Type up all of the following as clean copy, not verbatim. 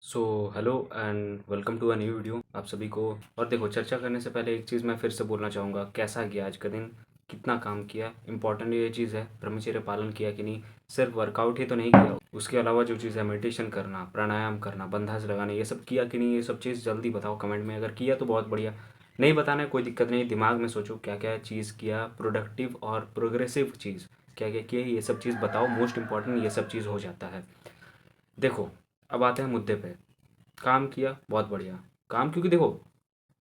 So hello and welcome to a new video आप सभी को। और देखो, चर्चा करने से पहले एक चीज़ मैं फिर से बोलना चाहूँगा, कैसा गया आज का दिन, कितना काम किया। इंपॉर्टेंट ये चीज़ है, ब्रह्मचर्य पालन किया कि नहीं। सिर्फ वर्कआउट ही तो नहीं किया, उसके अलावा जो चीज़ है मेडिटेशन करना, प्राणायाम करना, बंधास लगाना, ये सब किया कि नहीं। ये सब चीज़ जल्दी बताओ कमेंट में। अगर किया तो बहुत बढ़िया, नहीं बताना है कोई दिक्कत नहीं। दिमाग में सोचो क्या क्या चीज़ किया, प्रोडक्टिव और प्रोग्रेसिव चीज़ क्या क्या किया, ये सब चीज़ बताओ। मोस्ट इंपॉर्टेंट ये सब चीज़ हो जाता है। देखो, अब आते हैं मुद्दे पे। काम किया, बहुत बढ़िया। काम, क्योंकि देखो,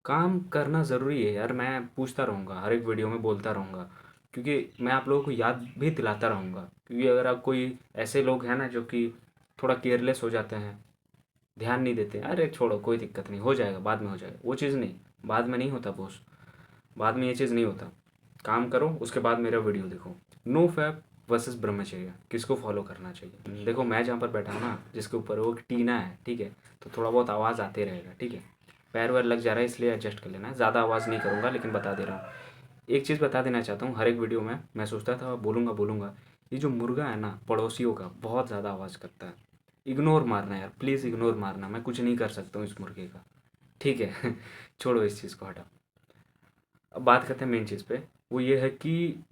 काम करना ज़रूरी है यार। मैं पूछता रहूँगा, हर एक वीडियो में बोलता रहूँगा, क्योंकि मैं आप लोगों को याद भी दिलाता रहूँगा। क्योंकि अगर आप कोई ऐसे लोग हैं ना जो कि थोड़ा केयरलेस हो जाते हैं, ध्यान नहीं देते, अरे छोड़ो कोई दिक्कत नहीं, हो जाएगा, बाद में हो जाएगा, वो चीज़ नहीं। बाद में नहीं होता बॉस, बाद में ये चीज़ नहीं होता। काम करो, उसके बाद मेरा वीडियो देखो। नो फैप वर्सेस ब्रह्मचर्य, किसको फॉलो करना चाहिए। देखो, मैं जहाँ पर बैठा हूँ ना, जिसके ऊपर वो टीना है, ठीक है, तो थोड़ा बहुत आवाज़ आते रहेगा, ठीक है। पैर वैर लग जा रहा है इसलिए एडजस्ट कर लेना। ज़्यादा आवाज़ नहीं करूँगा, लेकिन बता दे रहा हूँ। एक चीज़ बता देना चाहता हूँ, हर एक वीडियो में मैं सोचता था बोलूँगा बोलूँगा, ये जो मुर्गा है ना पड़ोसियों का, बहुत ज़्यादा आवाज़ करता है। इग्नोर मारना यार, प्लीज़ इग्नोर मारना, मैं कुछ नहीं कर सकता हूँ इस मुर्गे का, ठीक है। छोड़ो इस चीज़ को, हटाओ। अब बात करते हैं मेन चीज़ पे। वो ये है कि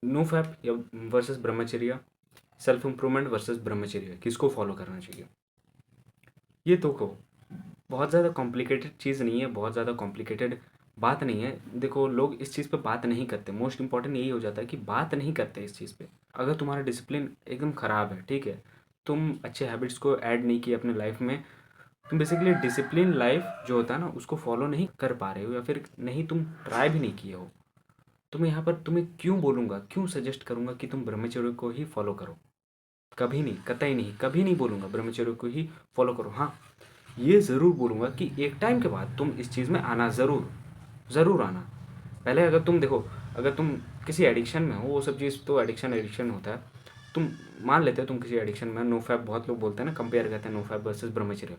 नो फैप या वर्सेस ब्रह्मचर्य, सेल्फ इम्प्रूवमेंट वर्सेस ब्रह्मचर्य, किसको फॉलो करना चाहिए। ये तो को बहुत ज़्यादा कॉम्प्लिकेटेड चीज़ नहीं है, बहुत ज़्यादा कॉम्प्लिकेटेड बात नहीं है। देखो, लोग इस चीज़ पे बात नहीं करते। मोस्ट इंपॉर्टेंट यही हो जाता है कि बात नहीं करते इस चीज़ पे। अगर तुम्हारा डिसिप्लिन एकदम ख़राब है, ठीक है, तुम अच्छे हैबिट्स को ऐड नहीं किए अपने लाइफ में, तुम बेसिकली डिसिप्लिन लाइफ जो होता है ना उसको फॉलो नहीं कर पा रहे हो, या फिर नहीं, तुम ट्राई भी नहीं किए हो, तो मैं यहाँ पर तुम्हें क्यों बोलूँगा, क्यों सजेस्ट करूँगा कि तुम ब्रह्मचर्य को ही फॉलो करो। कभी नहीं, कतई नहीं, कभी नहीं बोलूँगा ब्रह्मचर्य को ही फॉलो करो। हाँ, ये ज़रूर बोलूँगा कि एक टाइम के बाद तुम इस चीज़ में आना, ज़रूर ज़रूर आना। पहले अगर तुम देखो, अगर तुम किसी एडिक्शन में हो, वो सब चीज़ तो एडिक्शन एडिक्शन होता है। तुम मान लेते हो तुम किसी एडिक्शन में, नो फैप बहुत लोग बोलते हैं ना, कंपेयर करते हैं नो फैप वर्सेस ब्रह्मचर्य।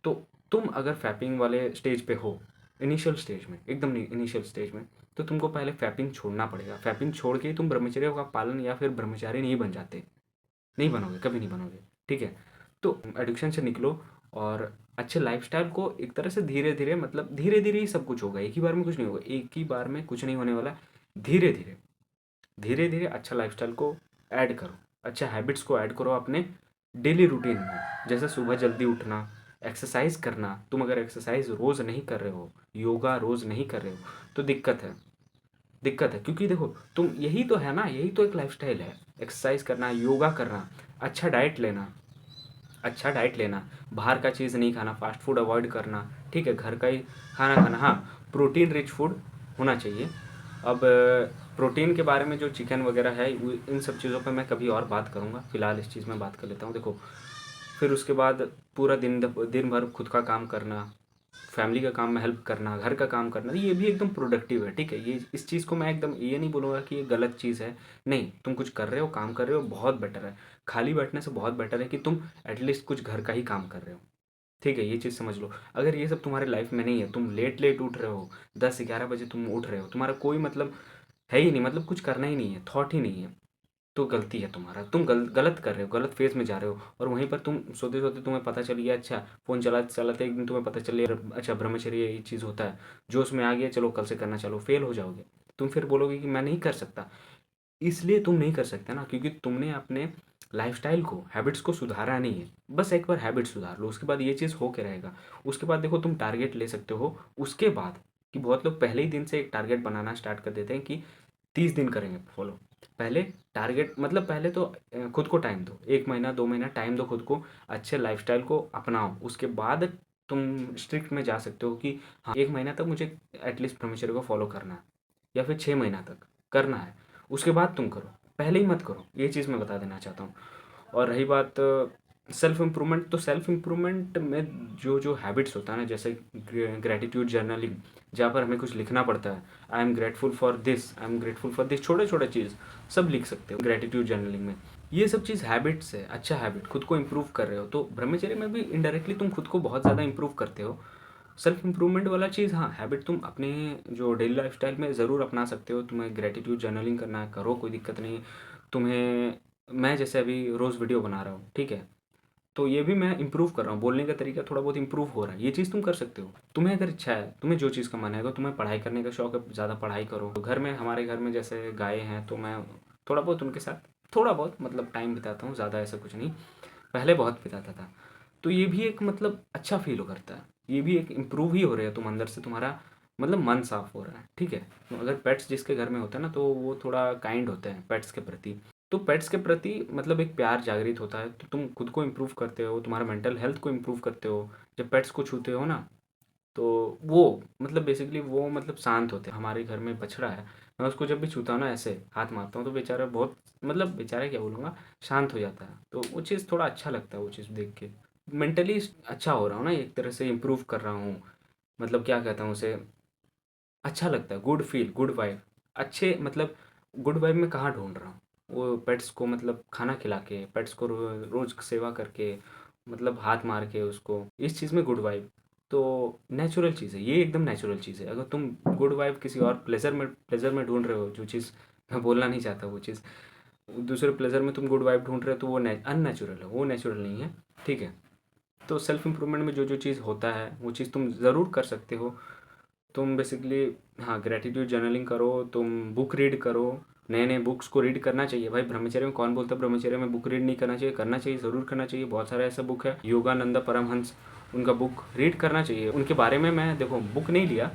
तो तुम अगर फैपिंग वाले स्टेज पे हो, इनिशियल स्टेज में, एकदम इनिशियल स्टेज में, तो तुमको पहले फैपिंग छोड़ना पड़ेगा। फैपिंग छोड़ के ही तुम ब्रह्मचर्य का पालन या फिर ब्रह्मचारी नहीं बन जाते, नहीं बनोगे, कभी नहीं बनोगे, ठीक है। तो एडिक्शन से निकलो और अच्छे लाइफस्टाइल को एक तरह से धीरे धीरे, मतलब धीरे धीरे ही सब कुछ होगा, एक ही बार में कुछ नहीं होगा, एक ही बार में कुछ नहीं होने वाला। धीरे धीरे, धीरे धीरे अच्छा लाइफस्टाइल को ऐड करो, अच्छा हैबिट्स को ऐड करो अपने डेली रूटीन में। जैसे सुबह जल्दी उठना, एक्सरसाइज करना। तुम अगर एक्सरसाइज रोज़ नहीं कर रहे हो, योगा रोज़ नहीं कर रहे हो, तो दिक्कत है, दिक्कत है। क्योंकि देखो, तुम यही तो है ना, यही तो एक लाइफस्टाइल है। एक्सरसाइज करना, योगा करना, अच्छा डाइट लेना, अच्छा डाइट लेना, बाहर का चीज़ नहीं खाना, फास्ट फूड अवॉइड करना, ठीक है, घर का ही खाना खाना। हाँ, प्रोटीन रिच फूड होना चाहिए। अब प्रोटीन के बारे में जो चिकन वगैरह है, इन सब चीज़ों पे मैं कभी और बात करूँगा, फ़िलहाल इस चीज़ में बात कर लेता हूँ। देखो, फिर उसके बाद पूरा दिन दिन भर खुद का काम करना, फैमिली का काम में हेल्प करना, घर का काम करना, ये भी एकदम प्रोडक्टिव है, ठीक है। ये इस चीज़ को मैं एकदम ये नहीं बोलूँगा कि ये गलत चीज़ है। नहीं, तुम कुछ कर रहे हो, काम कर रहे हो, बहुत बेटर है। खाली बैठने से बहुत बेटर है कि तुम एटलीस्ट कुछ घर का ही काम कर रहे हो, ठीक है। ये चीज़ समझ लो। अगर ये सब तुम्हारे लाइफ में नहीं है, तुम लेट लेट उठ रहे हो, 10-11 बजे तुम उठ रहे हो, तुम्हारा कोई मतलब है ही नहीं, मतलब कुछ करना ही नहीं है, थॉट ही नहीं है, तो गलती है तुम्हारा। तुम गलत कर रहे हो, गलत फेज़ में जा रहे हो। और वहीं पर तुम सोते-सोते तुम्हें पता चल गया, अच्छा फ़ोन चलाते-चलाते एक दिन तुम्हें पता चल गया, अच्छा ब्रह्मचर्य ये चीज़ होता है। जोश में आ गया, चलो कल से करना चालू, फ़ेल हो जाओगे। तुम फिर बोलोगे कि मैं नहीं कर सकता। इसलिए तुम नहीं कर सकते ना, क्योंकि तुमने अपने लाइफ़स्टाइल को, हैबिट्स को सुधारा नहीं है। बस एक बार हैबिट सुधार लो, उसके बाद ये चीज़ हो के रहेगा। उसके बाद देखो, तुम टारगेट ले सकते हो उसके बाद, कि बहुत लोग पहले ही दिन से एक टारगेट बनाना स्टार्ट कर देते हैं कि 30 दिन करेंगे फॉलो। पहले टारगेट, मतलब पहले तो खुद को टाइम दो, 1 महीना 2 महीना टाइम दो खुद को, अच्छे लाइफ़स्टाइल को अपनाओ। उसके बाद तुम स्ट्रिक्ट में जा सकते हो कि हाँ, 1 महीना तक मुझे एटलीस्ट ब्रह्मचर्य को फॉलो करना है, या फिर 6 महीना तक करना है। उसके बाद तुम करो, पहले ही मत करो, ये चीज़ मैं बता देना चाहता हूँ। और रही बात सेल्फ इम्प्रूवमेंट, तो सेल्फ इम्प्रूवमेंट में जो जो हैबिट्स होता है ना, जैसे ग्रेटिट्यूड जर्नलिंग, जहाँ पर हमें कुछ लिखना पड़ता है, I am grateful for this, I am grateful for this, छोटे छोटे चीज़ सब लिख सकते हो ग्रेटिट्यूड जर्नलिंग में। ये सब चीज़ हैबिट्स है, अच्छा हैबिट, खुद को इम्प्रूव कर रहे हो, तो ब्रह्मचर्य में भी इनडायरेक्टली तुम खुद को बहुत ज़्यादा इम्प्रूव करते हो। सेल्फ इम्प्रूवमेंट वाला चीज़, हाँ, हैबिट तुम अपने जो डेली लाइफस्टाइल में ज़रूर अपना सकते हो। तुम्हें ग्रेटिट्यूड जर्नलिंग करना है, करो, कोई दिक्कत नहीं है। तुम्हें, मैं जैसे अभी रोज़ वीडियो बना रहा हूँ, ठीक है, तो ये भी मैं इंप्रूव कर रहा हूँ, बोलने का तरीका थोड़ा बहुत इंप्रूव हो रहा है। ये चीज़ तुम कर सकते हो। तुम्हें अगर इच्छा है, तुम्हें जो चीज़ का मन है, अगर तुम्हें पढ़ाई करने का शौक है, ज़्यादा पढ़ाई करो। तो घर में, हमारे घर में जैसे गाय हैं, तो मैं थोड़ा बहुत उनके साथ थोड़ा बहुत मतलब टाइम बिताता हूँ, ज़्यादा ऐसा कुछ नहीं, पहले बहुत बिताता था। तो ये भी एक मतलब अच्छा फील करता है, ये भी एक इम्प्रूव ही हो रहा है, तुम अंदर से तुम्हारा मतलब मन साफ हो रहा है, ठीक है। तो अगर पेट्स जिसके घर में होता है ना, तो वो थोड़ा काइंड होते हैं पेट्स के प्रति। तो पेट्स के प्रति मतलब एक प्यार जागृत होता है, तो तुम खुद को इम्प्रूव करते हो, तुम्हारा मेंटल हेल्थ को इम्प्रूव करते हो जब पेट्स को छूते हो ना। तो वो मतलब बेसिकली वो मतलब शांत होते हैं। हमारे घर में बछड़ा है, मैं उसको जब भी छूता हूँ ना, ऐसे हाथ मारता हूँ, तो बेचारा बहुत मतलब बेचारा क्या बोलूँगा, शांत हो जाता है। तो वो चीज़ थोड़ा अच्छा लगता है, वो चीज़ देख के मेंटली अच्छा हो रहा हूँ ना, एक तरह से इम्प्रूव कर रहा हूँ। मतलब क्या कहता हूँ उसे, अच्छा लगता है, गुड फील, गुड वाइब। अच्छे मतलब गुड वाइब मैं कहाँ ढूँढ रहा हूँ, वो पेट्स को मतलब खाना खिला के, पेट्स को रोज़ सेवा करके, मतलब हाथ मार के उसको, इस चीज़ में गुड वाइब। तो नेचुरल चीज़ है ये, एकदम नेचुरल चीज़ है। अगर तुम गुड वाइब किसी और प्लेज़र में ढूंढ रहे हो, जो चीज़ मैं बोलना नहीं चाहता, वो चीज़ दूसरे प्लेज़र में तुम गुड वाइब ढूंढ रहे हो, तो वो अननेचुरल है, वो नेचुरल नहीं है, ठीक है। तो सेल्फ इम्प्रूवमेंट में जो जो चीज़ होता है, वो चीज़ तुम ज़रूर कर सकते हो। तुम बेसिकली, हाँ, ग्रेटिट्यूड जर्नलिंग करो, तुम बुक रीड करो, नए नए बुक्स को रीड करना चाहिए भाई। ब्रह्मचर्य में कौन बोलता है ब्रह्मचर्य में बुक रीड नहीं करना चाहिए? करना चाहिए, ज़रूर करना चाहिए। बहुत सारा ऐसा बुक है, योगानंदा परमहंस, उनका बुक रीड करना चाहिए। उनके बारे में मैं देखो बुक नहीं लिया,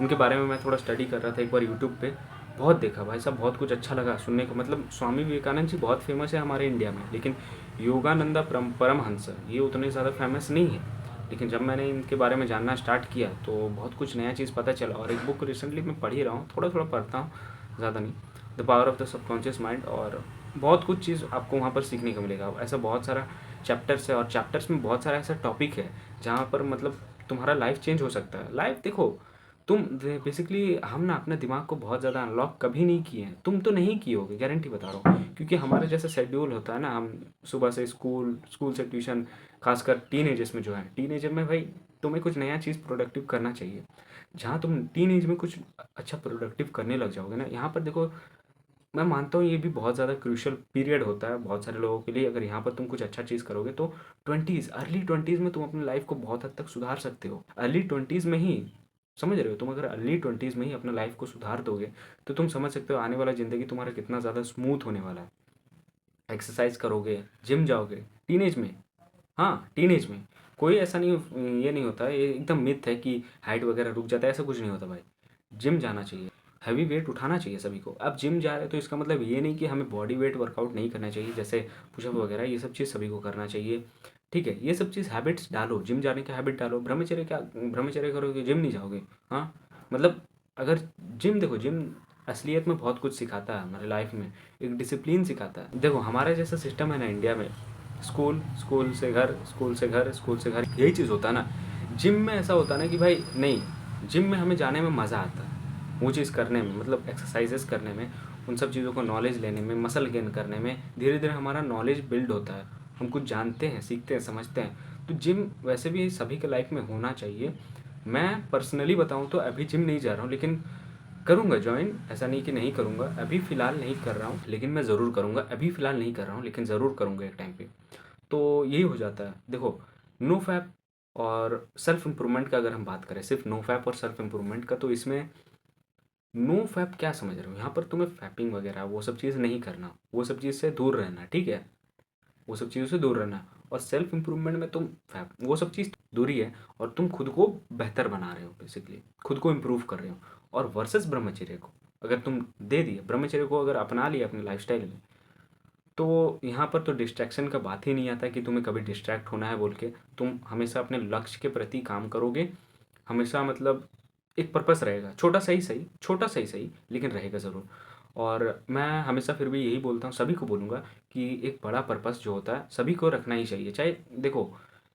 उनके बारे में मैं थोड़ा स्टडी कर रहा था एक बार यूट्यूब पे, बहुत देखा भाई साहब, बहुत कुछ अच्छा लगा सुनने को। मतलब स्वामी विवेकानंद जी बहुत फेमस है हमारे इंडिया में, लेकिन योगानंदा परमहंस ये उतने ज़्यादा फेमस नहीं है। लेकिन जब मैंने इनके बारे में जानना स्टार्ट किया, तो बहुत कुछ नया चीज़ पता चला। और एक बुक रिसेंटली मैं पढ़ ही रहा हूँ, थोड़ा थोड़ा पढ़ता हूँ, ज़्यादा नहीं, the power of the subconscious mind. और बहुत कुछ चीज़ आपको वहाँ पर सीखने को मिलेगा। ऐसा बहुत सारा चैप्टर्स है, और चैप्टर्स में बहुत सारा ऐसा टॉपिक है जहाँ पर मतलब तुम्हारा लाइफ चेंज हो सकता है। लाइफ देखो, तुम बेसिकली, हम ना अपने दिमाग को बहुत ज़्यादा अनलॉक कभी नहीं किए हैं, तुम तो नहीं किए होगे, गारंटी बता रहा हूँ। क्योंकि हमारा जैसा शेड्यूल होता है ना, हम सुबह से स्कूल, स्कूल से ट्यूशन, खासकर टीनेजर्स में जो है, टीनेजर में भाई तुम्हें कुछ नया चीज़ प्रोडक्टिव करना चाहिए। जहाँ तुम टीनेज में कुछ अच्छा प्रोडक्टिव करने लग जाओगे ना, यहाँ पर देखो, मैं मानता हूँ ये भी बहुत ज़्यादा क्रूशियल पीरियड होता है बहुत सारे लोगों के लिए। अगर यहाँ पर तुम कुछ अच्छा चीज़ करोगे, तो ट्वेंटीज़, अर्ली ट्वेंटीज़ में तुम अपनी लाइफ को बहुत हद तक सुधार सकते हो। अर्ली ट्वेंटीज़ में ही, समझ रहे हो, तुम अगर अर्ली ट्वेंटीज़ में ही अपना लाइफ को सुधार दोगे, तो तुम समझ सकते हो आने वाला ज़िंदगी तुम्हारा कितना ज़्यादा स्मूथ होने वाला है। एक्सरसाइज करोगे, जिम जाओगे टीनेज में, हाँ टीनेज में। कोई ऐसा नहीं, ये नहीं होता है, ये एकदम मिथ है कि हाइट वगैरह रुक जाता है, ऐसा कुछ नहीं होता भाई। जिम जाना चाहिए, हैवी वेट उठाना चाहिए सभी को। अब जिम जा रहे हैं तो इसका मतलब ये नहीं कि हमें बॉडी वेट वर्कआउट नहीं करना चाहिए, जैसे पुशअप वगैरह, ये सब चीज़ सभी को करना चाहिए, ठीक है। ये सब चीज़ हैबिट्स डालो, जिम जाने का हैबिट डालो। ब्रह्मचर्य क्या, ब्रह्मचर्य करोगे जिम नहीं जाओगे? हाँ, मतलब अगर जिम, देखो जिम असलियत में बहुत कुछ सिखाता है हमारे लाइफ में, एक डिसिप्लिन सिखाता है। देखो हमारा जैसा सिस्टम है ना इंडिया में, स्कूल, स्कूल से घर, स्कूल से घर, स्कूल से घर, यही चीज़ होता है ना। जिम में ऐसा होता है ना कि भाई नहीं, जिम में हमें जाने में मज़ा आता है, वो चीज़ करने में, मतलब एक्सरसाइजेस करने में, उन सब चीज़ों को नॉलेज लेने में, मसल गेन करने में, धीरे धीरे हमारा नॉलेज बिल्ड होता है, हम कुछ जानते हैं, सीखते हैं, समझते हैं। तो जिम वैसे भी सभी के लाइफ में होना चाहिए। मैं पर्सनली बताऊँ तो अभी जिम नहीं जा रहा हूँ, लेकिन करूँगा ज्वाइन, ऐसा नहीं कि नहीं करूँगा। अभी फ़िलहाल नहीं कर रहा हूँ, लेकिन मैं ज़रूर करूँगा। अभी फ़िलहाल नहीं कर रहा हूँ, लेकिन ज़रूर करूँगा एक टाइम पे। तो यही हो जाता है। देखो, नो फैप और सेल्फ इम्प्रूवमेंट का अगर हम बात करें, सिर्फ नो फैप और सेल्फ इम्प्रूवमेंट का, तो इसमें नो फैप क्या समझ रहे हो? यहाँ पर तुम्हें फैपिंग वगैरह वो सब चीज़ नहीं करना, वो सब चीज़ से दूर रहना, ठीक है। वो सब चीज़ों से दूर रहना। और सेल्फ इम्प्रूवमेंट में तुम फैप, वो सब चीज़ दूरी है, और तुम खुद को बेहतर बना रहे हो, बेसिकली खुद को इम्प्रूव कर रहे हो। और वर्सेस ब्रह्मचर्य को अगर तुम दे दिए, ब्रह्मचर्य को अगर अपना लिया अपने लाइफस्टाइल में, तो यहाँ पर तो डिस्ट्रैक्शन का बात ही नहीं आता कि तुम्हें कभी डिस्ट्रैक्ट होना है बोल के। तुम हमेशा अपने लक्ष्य के प्रति काम करोगे, हमेशा मतलब एक पर्पस रहेगा, छोटा सा ही सही, छोटा सा ही सही, लेकिन रहेगा ज़रूर। और मैं हमेशा फिर भी यही बोलता हूँ, सभी को बोलूँगा कि एक बड़ा पर्पस जो होता है सभी को रखना ही चाहिए। चाहे देखो,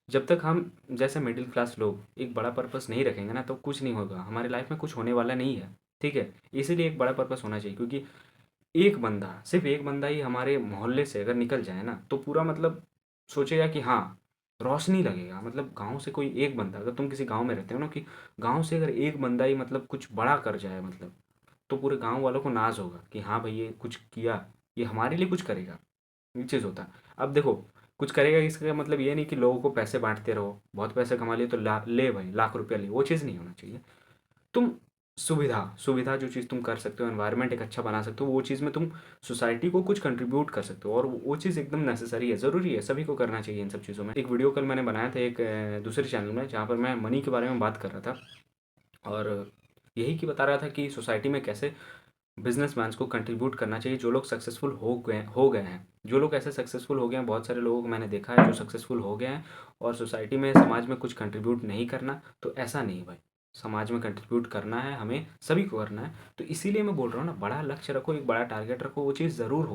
जब तक हम जैसे मिडिल क्लास लोग एक बड़ा पर्पस नहीं रखेंगे ना, तो कुछ नहीं होगा, हमारी लाइफ में कुछ होने वाला नहीं है, ठीक है। इसीलिए एक बड़ा पर्पस होना चाहिए, क्योंकि एक बंदा, सिर्फ एक बंदा ही हमारे मोहल्ले से अगर निकल जाए ना, तो पूरा मतलब सोचेगा कि हाँ, रोशनी लगेगा। मतलब गांव से कोई एक बंदा, अगर तुम किसी गांव में रहते हो ना, कि गांव से अगर एक बंदा ही मतलब कुछ बड़ा कर जाए, मतलब तो पूरे गांव वालों को नाज होगा कि हाँ भाई ये कुछ किया, ये हमारे लिए कुछ करेगा, ये चीज़ होता है। अब देखो, कुछ करेगा इसका मतलब ये नहीं कि लोगों को पैसे बाँटते रहो, बहुत पैसे कमा लिए तो ला ले भाई लाख रुपया ले, वो चीज़ नहीं होना चाहिए। तुम सुविधा जो चीज़ तुम कर सकते हो, एनवायरनमेंट एक अच्छा बना सकते हो, वो चीज़ में तुम सोसाइटी को कुछ कंट्रीब्यूट कर सकते हो और वो चीज़ एकदम नेसेसरी है, ज़रूरी है, सभी को करना चाहिए इन सब चीज़ों में। एक वीडियो कल मैंने बनाया था एक दूसरे चैनल में, जहाँ पर मैं मनी के बारे में बात कर रहा था और यही कि बता रहा था कि सोसाइटी में कैसे बिजनेसमैन्स को कंट्रीब्यूट करना चाहिए, जो लोग सक्सेसफुल हो गए हैं, जो लोग ऐसे सक्सेसफुल हो गए हैं। बहुत सारे लोगों को मैंने देखा है जो सक्सेसफुल हो गए हैं और सोसाइटी में समाज में कुछ कंट्रीब्यूट नहीं करना, तो ऐसा नहीं भाई, समाज में कंट्रीब्यूट करना है, हमें सभी को करना है। तो इसीलिए मैं बोल रहा हूँ ना, बड़ा लक्ष्य रखो, एक बड़ा टारगेट रखो, वो चीज़ ज़रूर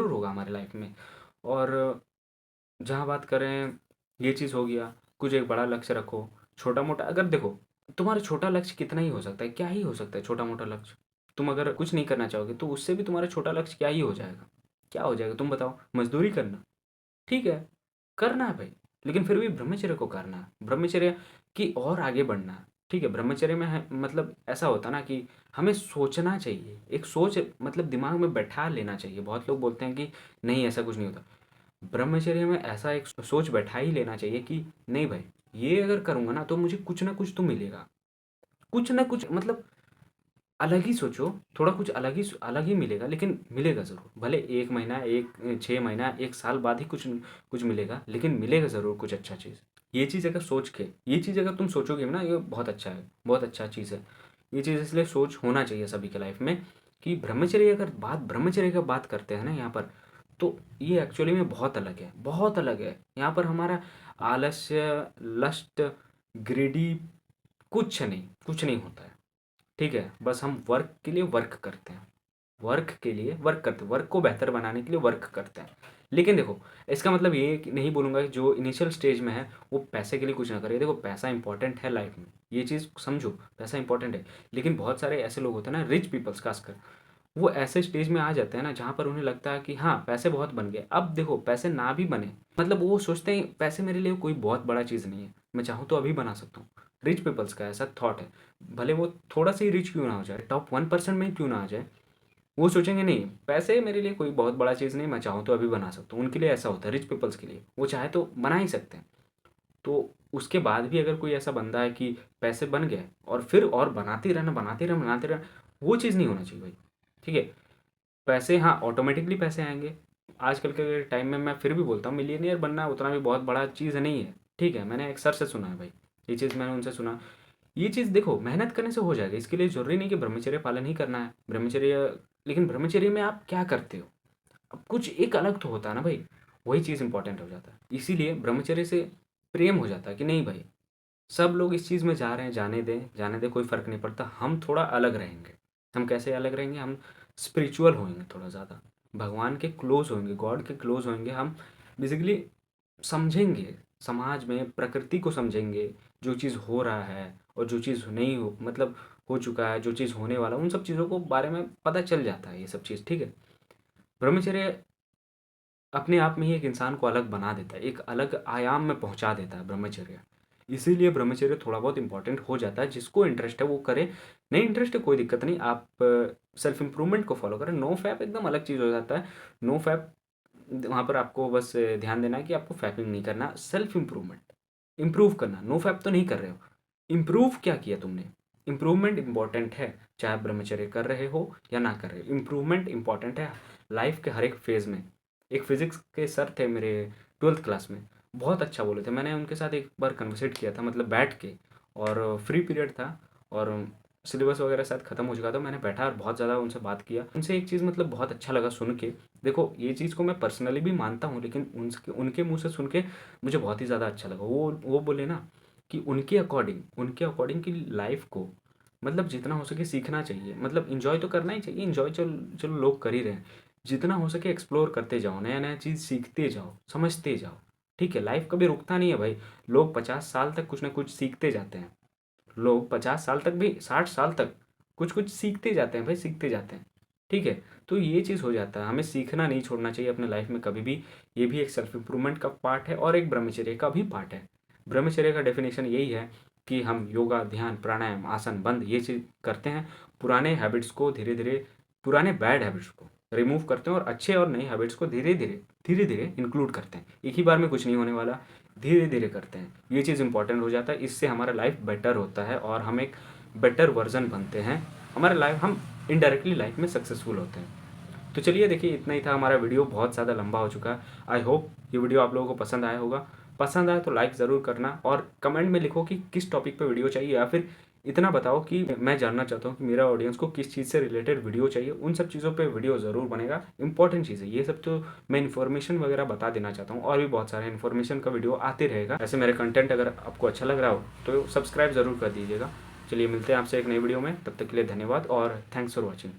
होगा हमारे लाइफ में। और जहाँ बात करें, ये चीज़ हो गया, कुछ एक बड़ा लक्ष्य रखो, छोटा मोटा अगर देखो, तुम्हारा छोटा लक्ष्य कितना ही हो सकता है, क्या ही हो सकता है छोटा मोटा लक्ष्य। तुम अगर कुछ नहीं करना चाहोगे तो उससे भी तुम्हारा छोटा लक्ष्य क्या ही हो जाएगा, क्या हो जाएगा तुम बताओ, मजदूरी करना, ठीक है, करना है भाई, लेकिन फिर भी ब्रह्मचर्य को करना है, ब्रह्मचर्य की और आगे बढ़ना है, ठीक है। ब्रह्मचर्य में है मतलब ऐसा होता ना कि हमें सोचना चाहिए, एक सोच मतलब दिमाग में बैठा लेना चाहिए। बहुत लोग बोलते हैं कि नहीं ऐसा कुछ नहीं होता, ब्रह्मचर्य में ऐसा एक सोच बैठा ही लेना चाहिए कि नहीं भाई, ये अगर करूँगा ना तो मुझे कुछ ना कुछ तो मिलेगा, कुछ ना कुछ मतलब अलग ही सोचो, थोड़ा कुछ अलग ही मिलेगा, लेकिन मिलेगा ज़रूर। भले 1 महीना, 6 महीना, 1 साल बाद ही कुछ कुछ मिलेगा, लेकिन मिलेगा ज़रूर कुछ अच्छा चीज़। ये चीज़ अगर तुम सोचोगे ना, ये बहुत अच्छा है, बहुत अच्छा चीज़ है। ये चीज़ इसलिए सोच होना चाहिए सभी के लाइफ में कि ब्रह्मचर्य का बात करते हैं ना यहाँ पर, तो ये एक्चुअली में बहुत अलग है, बहुत अलग है। यहाँ पर हमारा आलस्य, लस्ट, ग्रीडी कुछ नहीं होता है। ठीक है, बस हम वर्क के लिए वर्क करते हैं, वर्क को बेहतर बनाने के लिए वर्क करते हैं। लेकिन देखो, इसका मतलब ये नहीं बोलूँगा कि जो इनिशियल स्टेज में है वो पैसे के लिए कुछ ना करे। देखो, पैसा इंपॉर्टेंट है लाइफ में, ये चीज़ समझो, पैसा इंपॉर्टेंट है। लेकिन बहुत सारे ऐसे लोग होते हैं ना, रिच पीपल्स खासकर, वो ऐसे स्टेज में आ जाते हैं ना जहाँ पर उन्हें लगता है कि हाँ पैसे बहुत बन गए। अब देखो, पैसे ना भी बने, मतलब वो सोचते हैं पैसे मेरे लिए कोई बहुत बड़ा चीज़ नहीं है, मैं चाहूँ तो अभी बना सकता हूँ। रिच पीपल्स का ऐसा थॉट है, भले वो थोड़ा सा ही रिच क्यों ना हो जाए, टॉप 1% में ही क्यों ना आ जाए, वो सोचेंगे नहीं पैसे मेरे लिए कोई बहुत बड़ा चीज़ नहीं, मैं चाहूँ तो अभी बना सकता हूँ। उनके लिए ऐसा होता है, रिच पीपल्स के लिए, वो चाहे तो बना ही सकते हैं। तो उसके बाद भी अगर कोई ऐसा बंदा है कि पैसे बन गए और फिर और बनाते रहना, वो चीज़ नहीं होना चाहिए भाई, ठीक है। पैसे, हाँ, ऑटोमेटिकली पैसे आएँगे। आजकल के टाइम में मैं फिर भी बोलता हूँ, मिलियनेयर बनना उतना भी बहुत बड़ा चीज़ नहीं है, ठीक है। मैंने एक सर से सुना है भाई, ये चीज़ मैंने उनसे सुना। ये चीज़ देखो, मेहनत करने से हो जाएगा, इसके लिए ज़रूरी नहीं कि ब्रह्मचर्य पालन ही करना है। लेकिन ब्रह्मचर्य में आप क्या करते हो? अब कुछ एक अलग तो होता है ना भाई, वही चीज़ इंपॉर्टेंट हो जाता है। इसीलिए ब्रह्मचर्य से प्रेम हो जाता है कि नहीं भाई, सब लोग इस चीज़ में जा रहे हैं, जाने दें, कोई फ़र्क नहीं पड़ता, हम थोड़ा अलग रहेंगे। हम कैसे अलग रहेंगे? हम स्पिरिचुअल होएँगे थोड़ा ज़्यादा, भगवान के क्लोज़ होएँगे, गॉड के क्लोज़ होएँगे हम। बेसिकली समझेंगे, समाज में प्रकृति को समझेंगे, जो चीज़ हो रहा है और जो चीज़ नहीं हो मतलब हो चुका है, जो चीज़ होने वाला है, उन सब चीज़ों को बारे में पता चल जाता है ये सब चीज़, ठीक है। ब्रह्मचर्य अपने आप में ही एक इंसान को अलग बना देता है, एक अलग आयाम में पहुँचा देता है ब्रह्मचर्य। इसीलिए ब्रह्मचर्य थोड़ा बहुत इम्पोर्टेंट हो जाता है, जिसको इंटरेस्ट है वो करे, नहीं इंटरेस्ट है कोई दिक्कत नहीं, आप सेल्फ इम्प्रूवमेंट को फॉलो करें। नो फैप एकदम अलग चीज़ हो जाता है। नो फैप, वहाँ पर आपको बस ध्यान देना है कि आपको फैपिंग नहीं करना, सेल्फ इम्प्रूवमेंट, इम्प्रूव करना। नो फैप तो नहीं कर रहे हो, इम्प्रूव क्या किया तुमने, इम्प्रूवमेंट इंपॉर्टेंट है, चाहे आप ब्रह्मचर्य कर रहे हो या ना कर रहे हो, इम्प्रूवमेंट इंपॉर्टेंट है लाइफ के हर एक फेज़ में। एक फिज़िक्स के सर थे मेरे 12th क्लास में, बहुत अच्छा बोले थे। मैंने उनके साथ एक बार कन्वर्सेट किया था, मतलब बैठ के, और फ्री पीरियड था और सिलेबस वगैरह शायद ख़त्म हो चुका था। मैंने बैठा और बहुत ज़्यादा उनसे बात किया। उनसे एक चीज़ मतलब बहुत अच्छा लगा सुन के। देखो, ये चीज़ को मैं पर्सनली भी मानता हूँ, लेकिन उनके उनके मुँह से सुन के मुझे बहुत ही ज़्यादा अच्छा लगा। वो बोले ना कि उनके अकॉर्डिंग कि लाइफ़ को मतलब जितना हो सके सीखना चाहिए, मतलब एन्जॉय तो करना ही चाहिए। एन्जॉय चलो चलो लोग कर ही रहे हैं। जितना हो सके एक्सप्लोर करते जाओ, नया-नया चीज़ सीखते जाओ, समझते जाओ, ठीक है? लाइफ़ कभी रुकता नहीं है भाई। लोग 50 साल तक कुछ ना कुछ सीखते जाते हैं। लोग 50 साल तक भी, 60 साल तक कुछ-कुछ सीखते जाते हैं भाई, सीखते जाते हैं, ठीक है? तो ये चीज़ हो जाता है, हमें सीखना नहीं छोड़ना चाहिए अपने लाइफ़ में कभी भी। ये भी एक सेल्फ इम्प्रूवमेंट का पार्ट है और एक ब्रह्मचर्य का भी पार्ट है। ब्रह्मचर्य का डेफ़िनेशन यही है कि हम योगा, ध्यान, प्राणायाम, आसन, बंध ये चीज़ करते हैं। पुराने हैबिट्स को धीरे-धीरे, पुराने बैड हैबिट्स को रिमूव करते हैं और अच्छे और नए हैबिट्स को धीरे धीरे इंक्लूड करते हैं। एक ही बार में कुछ नहीं होने वाला, धीरे धीरे करते हैं। ये चीज़ इंपॉर्टेंट हो जाता है, इससे हमारा लाइफ बेटर होता है और हम एक बेटर वर्जन बनते हैं। हमारा लाइफ, हम इनडायरेक्टली लाइफ में सक्सेसफुल होते हैं। तो चलिए देखिए, इतना ही था हमारा वीडियो, बहुत ज़्यादा लंबा हो चुका है। आई होप ये वीडियो आप लोगों को पसंद आया होगा। पसंद आए तो लाइक ज़रूर करना और कमेंट में लिखो कि किस टॉपिक पे वीडियो चाहिए, या फिर इतना बताओ कि मैं जानना चाहता हूँ कि मेरा ऑडियंस को किस चीज़ से रिलेटेड वीडियो चाहिए। उन सब चीज़ों पे वीडियो ज़रूर बनेगा। इंपॉर्टेंट चीज़ है ये सब, तो मैं इन्फॉर्मेशन वगैरह बता देना चाहता हूँ, और भी बहुत सारे इन्फॉर्मेशन का वीडियो आते रहेगा। ऐसे मेरे कंटेंट अगर आपको अच्छा लग रहा हो तो सब्सक्राइब ज़रूर कर दीजिएगा। चलिए मिलते हैं आपसे एक नई वीडियो में, तब तक के लिए धन्यवाद और थैंक्स फॉर वॉचिंग।